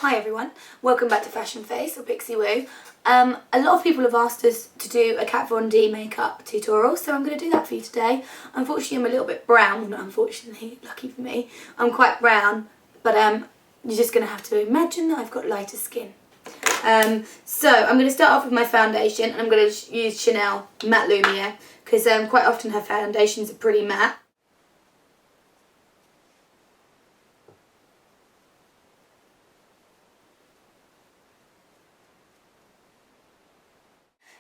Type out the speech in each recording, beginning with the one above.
Hi everyone, welcome back to Fashion Face or Pixie Woo. A lot of people have asked us to do a Kat Von D makeup tutorial, so I'm going to do that for you today. Unfortunately I'm a little bit brown, well not unfortunately, lucky for me, I'm quite brown, but you're just going to have to imagine that I've got lighter skin. So I'm going to start off with my foundation, and I'm going to use Chanel Matte Lumiere, because quite often her foundations are pretty matte.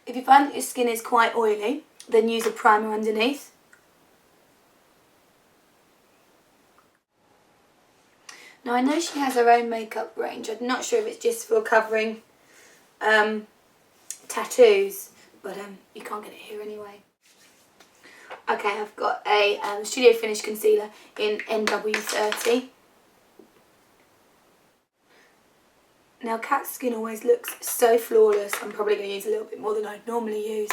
If you find that your skin is quite oily, then use a primer underneath. Now I know she has her own makeup range. I'm not sure if it's just for covering tattoos, but you can't get it here anyway. Okay, I've got a Studio Finish concealer in NW30. Now Kat's skin always looks so flawless, I'm probably going to use a little bit more than I'd normally use.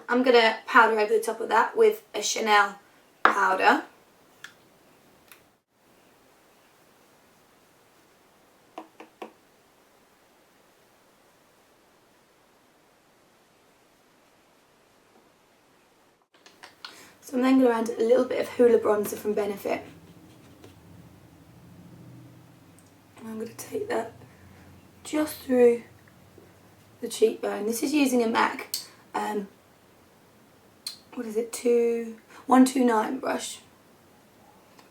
I'm going to powder over the top of that with a Chanel powder. So I'm then going to add a little bit of Hola bronzer from Benefit. And I'm going to take that just through the cheekbone. This is using a MAC, what is it, 129 brush.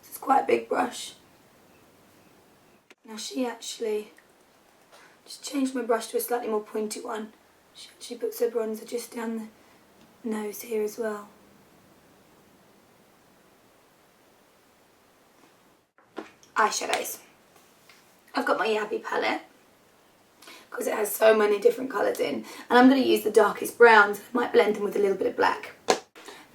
This is quite a big brush. Now she actually just changed my brush to a slightly more pointy one. She actually puts her bronzer just down the nose here as well. Eyeshadows. I've got my Yaby palette because it has so many different colours in, and I'm going to use the darkest browns. I might blend them with a little bit of black.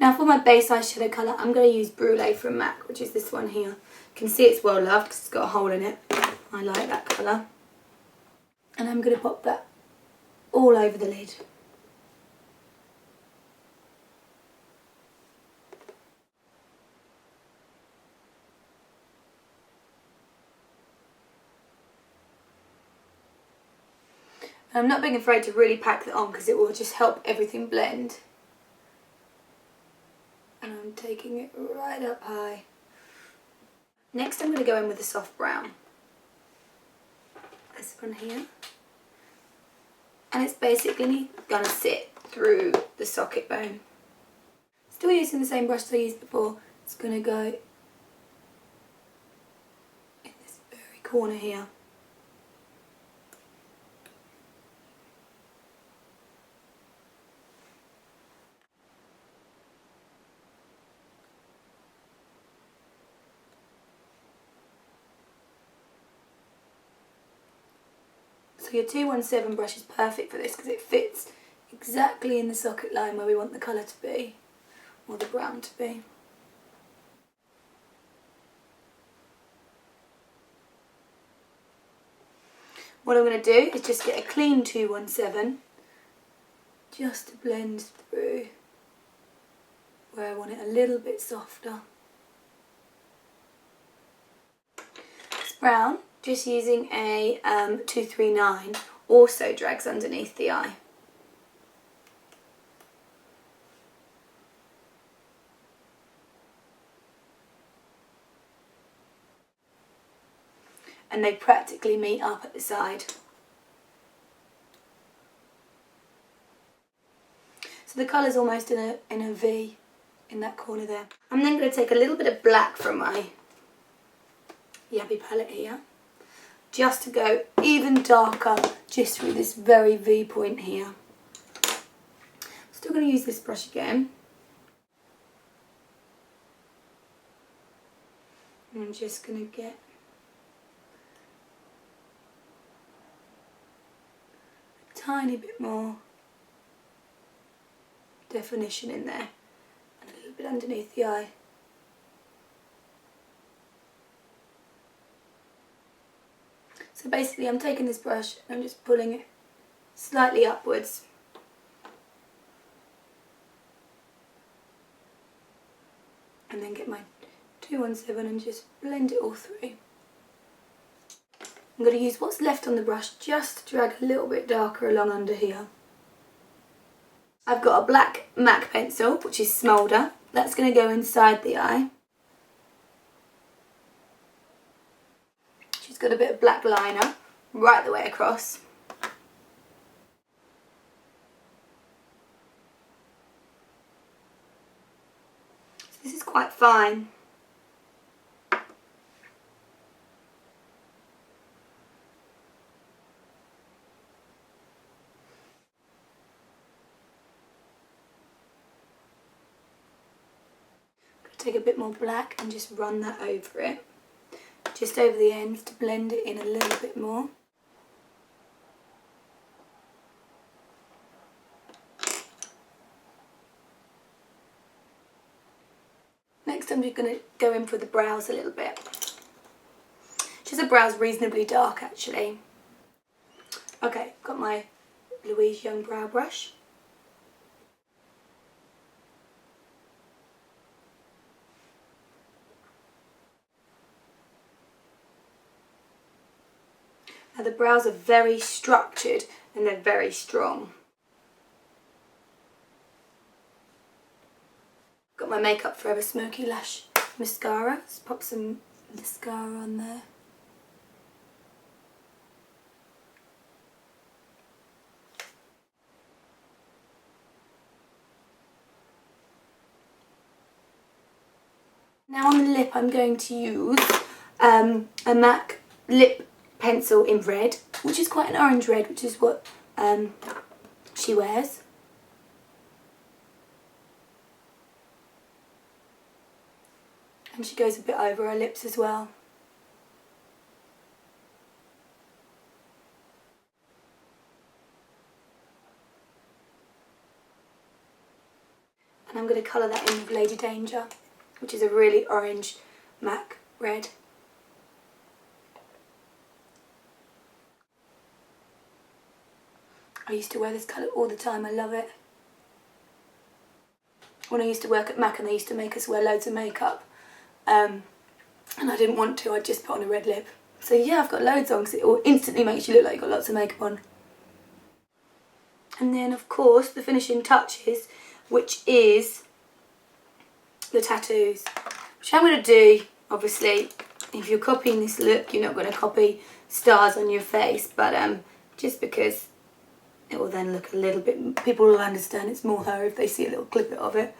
Now for my base eyeshadow colour, I'm going to use Brule from MAC, which is this one here. You can see it's well loved because it's got a hole in it. I like that colour. And I'm going to pop that all over the lid. I'm not being afraid to really pack that on because it will just help everything blend. And I'm taking it right up high. Next I'm going to go in with a soft brown. This one here. And it's basically going to sit through the socket bone. Still using the same brush that I used before. It's going to go in this very corner here. So your 217 brush is perfect for this because it fits exactly in the socket line where we want the colour to be, or the brown to be. What I'm going to do is just get a clean 217 just to blend through where I want it a little bit softer. This brown, just using a 239, also drags underneath the eye. And they practically meet up at the side. So the colour's almost in a V in that corner there. I'm then going to take a little bit of black from my Yaby palette here, just to go even darker just through this very V point here. Still going to use this brush again. And I'm just going to get a tiny bit more definition in there, and a little bit underneath the eye. So basically I'm taking this brush and I'm just pulling it slightly upwards. And then get my 217 and just blend it all through. I'm going to use what's left on the brush just to drag a little bit darker along under here. I've got a black MAC pencil, which is Smolder. That's going to go inside the eye. She's got a bit of black liner right the way across. So this is quite fine. Take a bit more black and just run that over it, just over the ends to blend it in a little bit more. Next I'm just going to go in for the brows a little bit. Just the brows reasonably dark actually. Okay, got my Louise Young brow brush. Now the brows are very structured and they're very strong. Got my Makeup Forever Smoky Lash mascara. Let's pop some mascara on there. Now on the lip I'm going to use a MAC lip pencil in red, which is quite an orange red, which is what she wears. And she goes a bit over her lips as well. And I'm going to colour that in with Lady Danger, which is a really orange MAC red. I used to wear this colour all the time, I love it. When I used to work at MAC and they used to make us wear loads of makeup, and I didn't want to, I'd just put on a red lip. So yeah, I've got loads on because it instantly makes you look like you've got lots of makeup on. And then of course the finishing touches, which is the tattoos, which I'm going to do. Obviously if you're copying this look you're not going to copy stars on your face, but just because it will then look a little bit, people will understand it's more her if they see a little clip of it.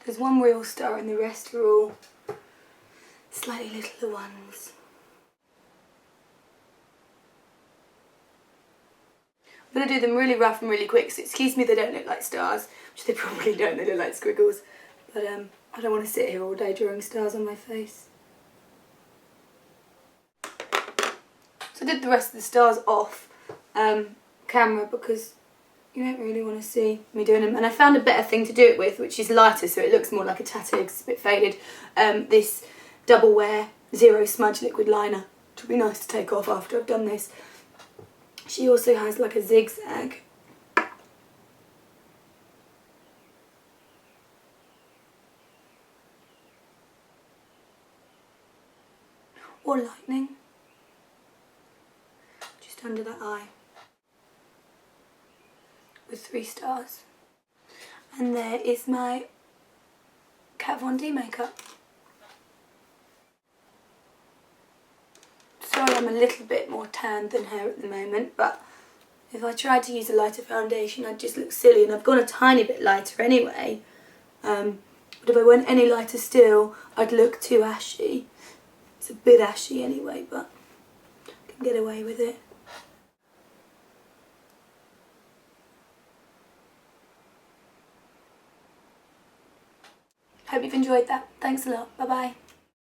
There's one real star and the rest are all slightly littler ones. I'm going to do them really rough and really quick, so excuse me they don't look like stars, which they probably don't, they look like squiggles. But I don't want to sit here all day drawing stars on my face. So I did the rest of the stars off camera because you don't really want to see me doing them. And I found a better thing to do it with, which is lighter, so it looks more like a tattoo because it's a bit faded. This Double Wear Zero Smudge Liquid Liner, which would be nice to take off after I've done this. She also has like a zigzag. Or lightning. Just under that eye. With 3 stars. And there is my Kat Von D makeup. Sorry I'm a little bit more tanned than her at the moment, but if I tried to use a lighter foundation I'd just look silly, and I've gone a tiny bit lighter anyway. But if I went any lighter still I'd look too ashy. It's a bit ashy anyway, but I can get away with it. Hope you've enjoyed that. Thanks a lot. Bye bye.